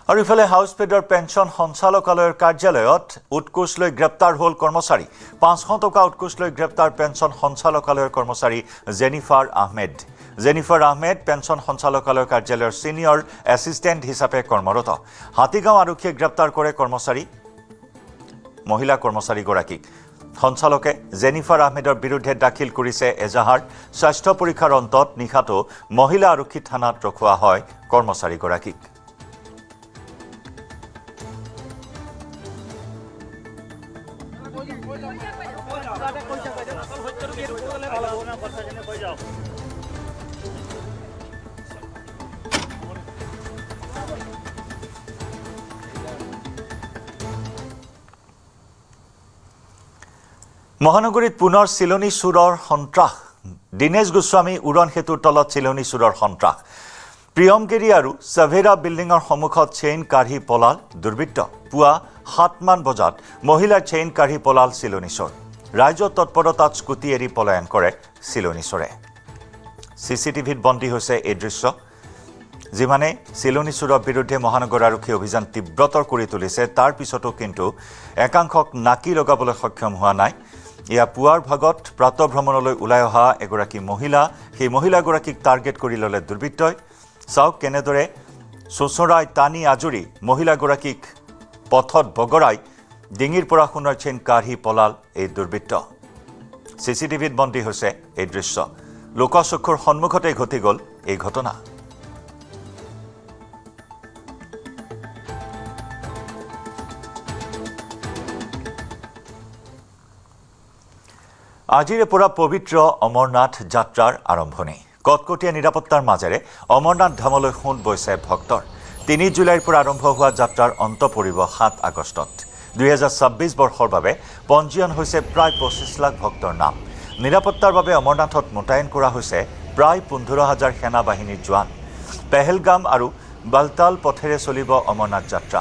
और इफाले हाउसफेडर पेन्शन सञ्चालकालयৰ কাৰ্যালয়ত উৎকোচ লৈ গ্ৰেপ্তাৰ হ'ল কৰ্মচাৰী 500 টকা উৎকোচ লৈ গ্ৰেপ্তাৰ পেন্সন সঞ্চালকালয়ৰ কৰ্মচাৰী জেনিফাৰ আহমেদ পেন্সন সঞ্চালকালয়ৰ কাৰ্যালয়ৰ সিনিয়ৰ এছিষ্টেণ্ট হিচাপে কৰ্মৰত হাতীগাঁও আৰক্ষীয়ে গ্ৰেপ্তাৰ কৰে মহিলা কৰ্মচাৰীগৰাকীক সঞ্চালকে জেনিফাৰ আহমেদৰ বিৰুদ্ধে দাখিল কৰিছে এজাহাৰ স্বাস্থ্য পৰীক্ষাৰ অন্তত নিশাটো মহিলা আৰক্ষী থানাত ৰখোৱা হয় কৰ্মচাৰীগৰাকীক মহানগৰীত পুনৰ চিলনী চুৰৰ সন্ত্ৰাস দিনেশ গোস্বামী উৰণ সেতুৰ তলত চিলনী চুৰৰ সন্ত্ৰাস প্ৰিয়মগিৰি আৰু সাভেৰা বিল্ডিঙৰ সন্মুখত চেইন কাঢ়ি পলাল দুৰ্বৃত্ত পুৱা 7 মান বজাত মহিলাৰ চেইন কাঢ়ি পলাল চিলনী চোৰ ৰাজ্যৰ তৎপৰতাত স্কুটি এৰি পলায়ন কৰে চিলনী চোৰে চিচিটিভিত বন্দী হৈছে এই দৃশ্য যিমানে চিলনী চুৰৰ বিৰুদ্ধে মহানগৰ আৰক্ষী অভিযান তীব্ৰতৰ কৰি তুলিছে তাৰ পিছতো কিন্তু একাংশক নাকি লগাবলৈ সক্ষম হোৱা নাই ইয়া পুৱাৰ ভাগত প্ৰাতঃভ্ৰমণলৈ ওলাই অহা এগৰাকী মহিলা সেই মহিলাগৰাকীক টাৰ্গেট কৰি ললে দুৰ্বৃত্তই চাওক কেনেদৰে চোচৰাই টানি আজৰি মহিলাগৰাকীক পথত বগৰাই ডিঙিৰ পৰা সোণৰ চেইন কাঢ়ি পলাল এই দুৰ্বৃত্ত চিচিটিভিত বন্দী হৈছে এই দৃশ্য লোকচক্ষুৰ সন্মুখতে ঘটি গ'ল এই ঘটনা আজিৰে পৰা পবিত্ৰ অমৰনাথ যাত্ৰাৰ আৰম্ভণি কটকটীয়া নিৰাপত্তাৰ মাজেৰে অমৰনাথ ধামলৈ খুন্দ বৈছে ভক্তৰ 3 জুলাইৰ পৰা আৰম্ভ হোৱা যাত্ৰাৰ অন্ত পৰিব 7 আগষ্টত 2026 বৰ্ষৰ বাবে পঞ্জীয়ন হৈছে প্ৰায় 25 লাখ ভক্তৰ নাম নিৰাপত্তাৰ বাবে অমৰনাথত মোতায়েন কৰা হৈছে প্ৰায় 15,000 সেনা বাহিনীৰ জোৱান পেহেলগাম আৰু বালতাল পথেৰে চলিব অমৰনাথ যাত্ৰা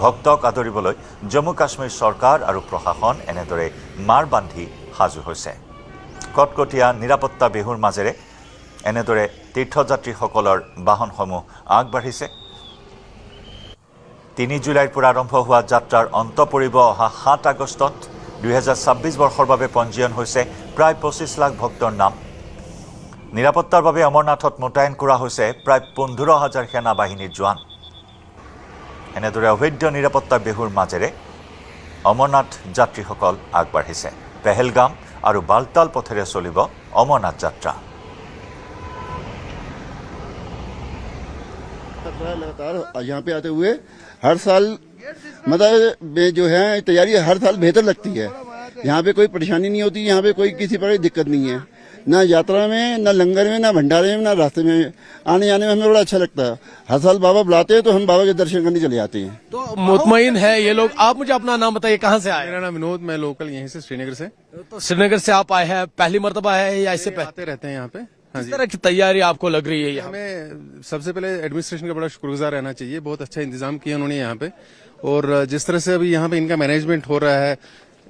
ভক্তক আদৰিবলৈ জম্মু কাশ্মীৰ চৰকাৰ আৰু প্ৰশাসন এনেদৰে মাৰ বান্ধি সাজু হৈছে কটকটীয়া নিৰাপত্তা বিহুৰ মাজেৰে এনেদৰে তীৰ্থযাত্ৰীসকলৰ বাহনসমূহ আগবাঢ়িছে 3 জুলাইৰ পৰা আৰম্ভ হোৱা যাত্ৰাৰ অন্ত পৰিব অহা 7 আগষ্টত 2026 বৰ্ষৰ বাবে পঞ্জীয়ন হৈছে প্ৰায় 25 লাখ ভক্তৰ নাম নিৰাপত্তাৰ বাবে অমৰনাথত মোতায়েন কৰা হৈছে প্ৰায় 15,000 সেনা বাহিনীৰ জোৱান এনেদৰে অবৈধ নিৰাপত্তা বিহুৰ মাজেৰে অমৰনাথ যাত্ৰীসকল আগবাঢ়িছে পেহেলগাম আৰু বালতাল পথেৰে চলিব অমৰনাথ যাত্ৰা लगातार यहाँ पे आते हुए हर साल मतलब जो है तैयारी हर साल बेहतर लगती है यहाँ पे कोई परेशानी नहीं होती यहाँ पे कोई किसी प्रकार की दिक्कत नहीं है ना यात्रा में ना लंगर में ना भंडारे में ना रास्ते में आने जाने में हमें बड़ा अच्छा लगता है हर साल बाबा बुलाते हैं तो हम बाबा के दर्शन करने चले जाते हैं तो मुतमईन है ये लोग आप मुझे अपना नाम बताइए कहाँ से आए मेरा नाम विनोद मैं लोकल यहीं से श्रीनगर से तो श्रीनगर से आप आए हैं पहली मर्तबा है या इससे पहले आते रहते हैं यहाँ पे किस तरह की तैयारी आपको लग रही है यहाँ हमें सबसे पहले एडमिनिस्ट्रेशन का बड़ा शुक्रगुजार रहना चाहिए बहुत अच्छा इंतजाम किया उन्होंने यहाँ पे और जिस तरह से अभी यहाँ पे इनका मैनेजमेंट हो रहा है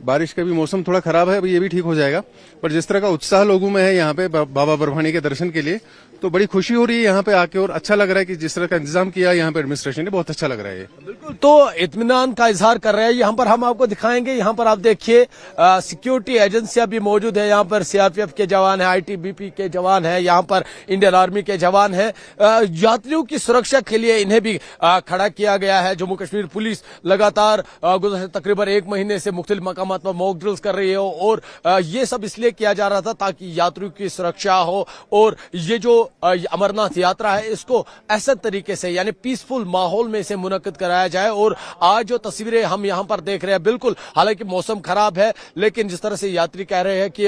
बारिश का भी मौसम थोड़ा खराब है अभी ये भी ठीक हो जाएगा पर जिस तरह का उत्साह लोगों में है यहाँ पे बाबा बर्फानी के दर्शन के लिए तो बड़ी खुशी हो रही है यहाँ पे आके और अच्छा लग रहा है कि जिस तरह का इंतजाम किया यहाँ पे एडमिनिस्ट्रेशन ने बहुत अच्छा लग रहा है बिल्कुल तो इत्मीनान का इजहार कर रहे हैं यहाँ पर हम आपको दिखाएंगे यहाँ पर आप देखिए सिक्योरिटी एजेंसियां भी मौजूद है यहाँ पर सीआरपीएफ के जवान है आईटीबीपी के जवान है यहाँ पर इंडियन आर्मी के जवान है यात्रियों की सुरक्षा के लिए इन्हें भी खड़ा किया गया है जम्मू कश्मीर पुलिस लगातार गुज़श्ता तकरीबन 1 महीने से मुख्तलिफ मकामात पर मॉक ड्रिल्स कर रही है और ये सब इसलिए किया जा रहा था ताकि यात्रियों की सुरक्षा हो और ये जो अमरनाथ यात्रा है इसको ऐसे तरीके से यानी पीसफुल माहौल में इसे मुनक्किद कराया जाए और आज जो तस्वीरें हम यहाँ पर देख रहे हैं बिल्कुल हालांकि मौसम खराब है लेकिन जिस तरह से यात्री कह रहे हैं कि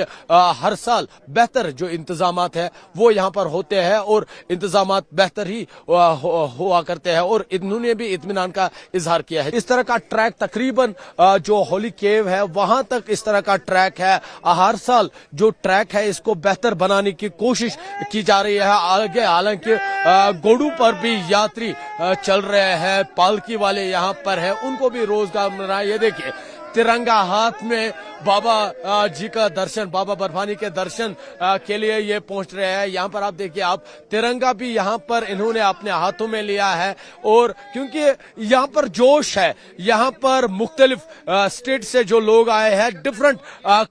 हर साल बेहतर जो इंतजामात है वो यहाँ पर होते हैं और इंतजामात बेहतर ही हुआ करते हैं और इन्होंने भी इत्मीनान का इजहार किया है इस तरह का ट्रैक तकरीबन जो होली केव है वहां तक इस तरह का ट्रैक है हर साल जो ट्रैक है इसको बेहतर बनाने की कोशिश की जा रही है आगे हालांकि गोडू पर भी यात्री चल रहे हैं पालकी वाले यहाँ पर है उनको भी रोजगार मिल रहा है ये देखिए तिरंगा हाथ में बाबा जी का दर्शन, बाबा बर्फानी के दर्शन के लिए ये पहुंच रहे हैं। यहाँ पर आप देखिए, आप तिरंगा भी यहाँ पर इन्होंने अपने हाथों में लिया है। और क्योंकि यहाँ पर जोश है, यहाँ पर मुख्तलिफ स्टेट से जो लोग आए हैं, डिफरेंट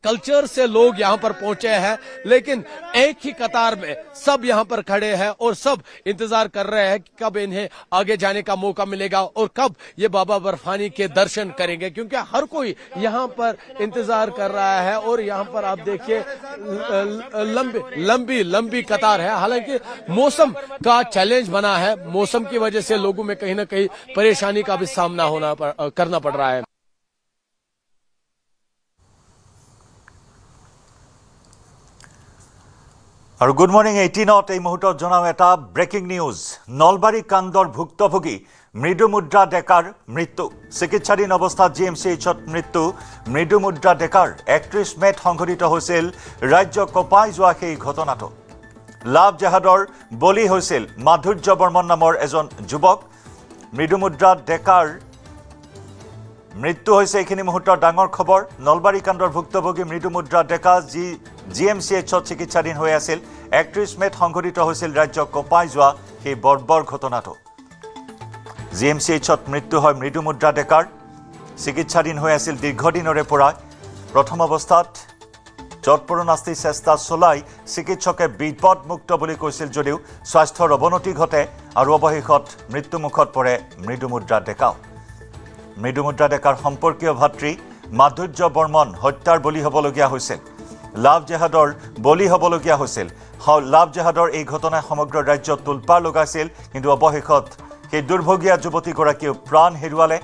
कल्चर से लोग यहाँ पर पहुंचे हैं, लेकिन एक ही कतार में सब यहाँ पर खड़े हैं और सब इंतजार कर रहे हैं कि कब इन्हें आगे जाने का मौका मिलेगा और कब ये बाबा बर्फानी के दर्शन करेंगे, क्योंकि हर कोई यहाँ पर इंतजार कर रहा है। और यहाँ पर आप देखिए लंबी कतार है। हालांकि मौसम का चैलेंज बना है, मौसम की वजह से लोगों में कहीं ना कहीं परेशानी का भी सामना करना पड़ रहा है। और गुड मर्निंग 18 এই মুহূৰ্তত জনাও এটা ব্ৰেকিং নিউজ। নলবাৰী কাণ্ডৰ ভুক্তভোগী মৃদুমুদ্ৰা ডেকাৰ মৃত্যু। চিকিৎসাধীন অৱস্থাত GMCHত মৃত্যু মৃদুমুদ্ৰা ডেকাৰ। 31 মেত সংঘটিত হৈছিল ৰাজ্য কঁপাই যোৱা সেই ঘটনাটো। লাভ জেহাদৰ বলি হৈছিল মাধুৰ্য বৰ্মন নামৰ এজন যুৱক। মৃদুমুদ্ৰা ডেকাৰ মৃত্যু হৈছে এইখিনি মুহূৰ্তৰ ডাঙৰ খবৰ। নলবাৰী কাণ্ডৰ ভুক্তভোগী মৃদুমুদ্ৰা ডেকা GMCHত চিকিৎসাধীন হৈ আছিল। 31 মেত সংঘটিত হৈছিল ৰাজ্য কঁপাই যোৱা সেই বৰ্বৰ ঘটনাটো। GMCHত মৃত্যু হয় মৃদুমুদ্ৰা ডেকাৰ। চিকিৎসাধীন হৈ আছিল দীৰ্ঘদিনৰে পৰা। প্ৰথম অৱস্থাত জটপৰণাস্তি চেষ্টা চলাই চিকিৎসকে বিপদমুক্ত বুলি কৈছিল যদিও স্বাস্থ্যৰ অৱনতি ঘটে আৰু অৱশেষত মৃত্যুমুখত পৰে মৃদুমুদ্ৰা ডেকাও। মৃদুমুদ্ৰা ডেকাৰ সম্পৰ্কীয় ভাতৃ মাধুৰ্য বৰ্মন হত্যাৰ বলি হ'বলগীয়া হৈছিল। লাভ জেহাদৰ বলি হ'বলগীয়া হৈছিল। লাভ জেহাদৰ এই ঘটনাই সমগ্ৰ ৰাজ্যত তোলপাৰ লগাইছিল, কিন্তু অৱশেষত সেই দুৰ্ভগীয়া যুৱতীগৰাকীও প্ৰাণ হেৰুৱালে।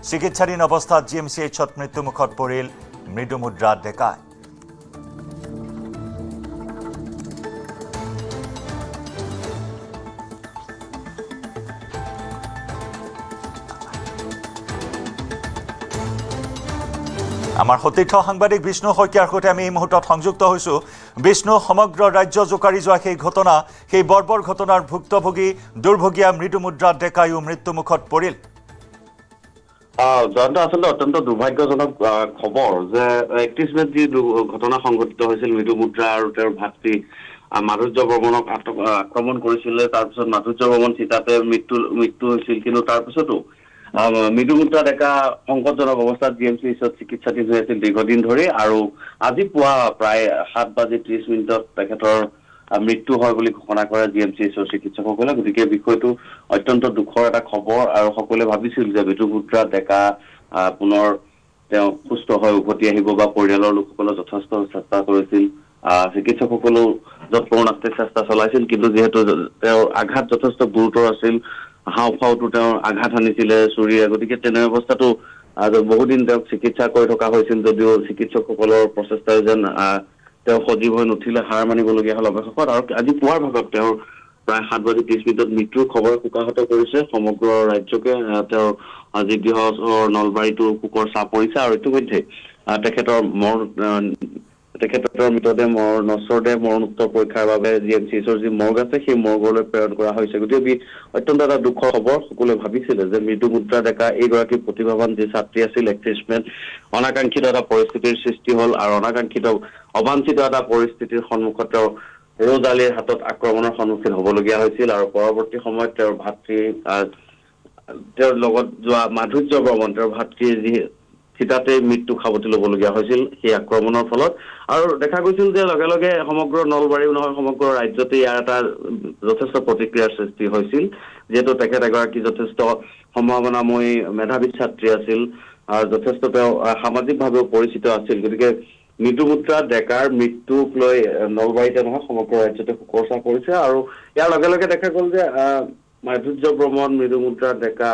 চিকিৎসাধীন অৱস্থাত GMCHত মৃত্যুমুখত পৰিল মৃদুমুদ্ৰা ডেকাই। আমাৰ সতীৰ্থ সাংবাদিক বিষ্ণু শইকীয়াৰ সৈতে আমি এই মুহূৰ্তত সংযুক্ত হৈছোঁ। বিষ্ণু, সমগ্ৰ ৰাজ্য জোকাৰি যোৱা সেই ঘটনা, সেই বৰ্বৰ ঘটনাৰ ভুক্তভোগী দুৰ্ভগীয়া মৃদুমুদ্ৰা ডেকাইও মৃত্যুমুখত পৰিল। জয়ন্ত, আচলতে অত্যন্ত দুৰ্ভাগ্যজনক খবৰ যে 31 মেত যি ঘটনা সংঘটিত হৈছিল, মৃদুমুদ্ৰা আৰু তেওঁৰ ভাতৃ মাধুৰ্য বৰ্মনক আক্ৰমণ কৰিছিলে। তাৰপিছত মাধুৰ্য বৰ্মন চিতাতে মৃত্যু হৈছিল। কিন্তু তাৰপিছতো মৃদুমুদ্ৰা ডেকা সংকটজনক অৱস্থাত GMCHত চিকিৎসাধীন হৈ আছিল দীৰ্ঘদিন ধৰি। আৰু আজি পুৱা প্ৰায় 7:30 তেখেতৰ মৃত্যু হয় বুলি ঘোষণা কৰে GMCHৰ চিকিৎসকসকলে। গতিকে বিষয়টো অত্যন্ত দুখৰ এটা খবৰ আৰু সকলোৱে ভাবিছিল যে মৃদুমুদ্ৰা ডেকা পুনৰ তেওঁ সুস্থ হৈ উভতি আহিব বা পৰিয়ালৰ লোকসকলে যথেষ্ট চেষ্টা কৰিছিল। চিকিৎসকসকলেও যৎপৰোনাস্তি চেষ্টা চলাইছিল, কিন্তু যিহেতু তেওঁৰ আঘাত যথেষ্ট গুৰুতৰ আছিল, হাওঁফাওঁতো তেওঁৰ আঘাত সানিছিলে চুৰিয়ে। গতিকে তেনে অৱস্থাতো বহুদিন তেওঁক চিকিৎসা কৰি থকা হৈছিল, যদিও চিকিৎসকসকলৰ প্ৰচেষ্টাই যেন তেওঁ সজীৱ হৈ নুঠিলে, হাৰ মানিবলগীয়া হ'ল অৱশেষত। আৰু আজি পুৱাৰ ভাগত তেওঁৰ প্ৰায় 7:30 মৃত্যুৰ খবৰ শোকাহত কৰিছে সমগ্ৰ ৰাজ্যকে। তেওঁৰ আজি গৃহ নলবাৰীতো শোকৰ চাপ পৰিছে আৰু ইতিমধ্যে তেখেতৰ মৃতদেহ নশ্বৰদেহ মৰণোত্তৰ পৰীক্ষাৰ বাবে GMCHৰ যি মৰ্গ আছে সেই মৰ্গলৈ প্ৰেৰণ কৰা হৈছে। গতিকে অত্যন্ত এটা দুখৰ খবৰ। সকলোৱে ভাবিছিলে যে মৃদুমুদ্ৰা ডেকা এইগৰাকী প্ৰতিভাৱান যি ছাত্ৰী আছিল, 31 মেত অনাকাংক্ষিত এটা পৰিস্থিতিৰ সৃষ্টি হ'ল আৰু অবাঞ্ছিত এটা পৰিস্থিতিৰ সন্মুখত তেওঁ ৰৌজালিৰ হাতত আক্ৰমণৰ সন্মুখীন হ'বলগীয়া হৈছিল। আৰু পৰৱৰ্তী সময়ত তেওঁৰ ভাতৃ, তেওঁৰ লগত যোৱা মাধুৰ্য বৰ্মন, তেওঁৰ ভাতৃয়ে যি চিতাতে মৃত্যু সাৱটি ল'বলগীয়া হৈছিল সেই আক্ৰমণৰ ফলত। আৰু দেখা গৈছিল যে লগে লগে সমগ্ৰ নলবাৰীও নহয়, সমগ্ৰ ৰাজ্যতে ইয়াৰ এটা যথেষ্ট প্ৰতিক্ৰিয়াৰ সৃষ্টি হৈছিল, যিহেতু তেখেত এগৰাকী যথেষ্ট সম্ভাৱনাময়ী মেধাৱী ছাত্ৰী আছিল আৰু যথেষ্ট তেওঁ সামাজিকভাৱেও পৰিচিত আছিল। গতিকে মৃদুমুদ্ৰা ডেকাৰ মৃত্যুক লৈ নলবাৰীতে নহয় সমগ্ৰ ৰাজ্যতে শোকৰ ছাপ পৰিছে। আৰু ইয়াৰ লগে লগে দেখা গ'ল যে মাধুৰ্য বৰ্মন, মৃদুমুদ্ৰা ডেকা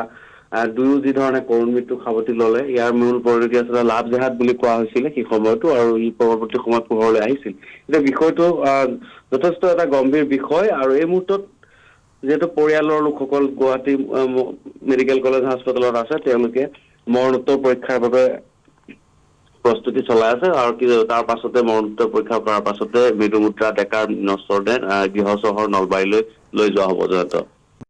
দুয়ো যি ধৰণে কৰুণ মৃত্যু সাৱটি ল'লে, ইয়াৰ মূল পৰিণতি আচলতে লাভ জেহাদ বুলি কোৱা হৈছিলে সেই সময়তো, আৰু ই পৰৱৰ্তী সময়ত পোহৰলৈ আহিছিল। এতিয়া বিষয়টো যথেষ্ট এটা গম্ভীৰ বিষয়। আৰু এই মুহূৰ্তত যিহেতু পৰিয়ালৰ লোকসকল গুৱাহাটী মেডিকেল কলেজ হাস্পতালত আছে, তেওঁলোকে মৰণোত্তৰ পৰীক্ষাৰ বাবে প্ৰস্তুতি চলাই আছে। আৰু তাৰ পাছতে মৰণোত্তৰ পৰীক্ষা কৰাৰ পাছতে মৃদুমুদ্ৰা ডেকাৰ নশ্বৰদেহ গৃহ চহৰ নলবাৰীলৈ লৈ যোৱা হ'ব। জয়ন্ত।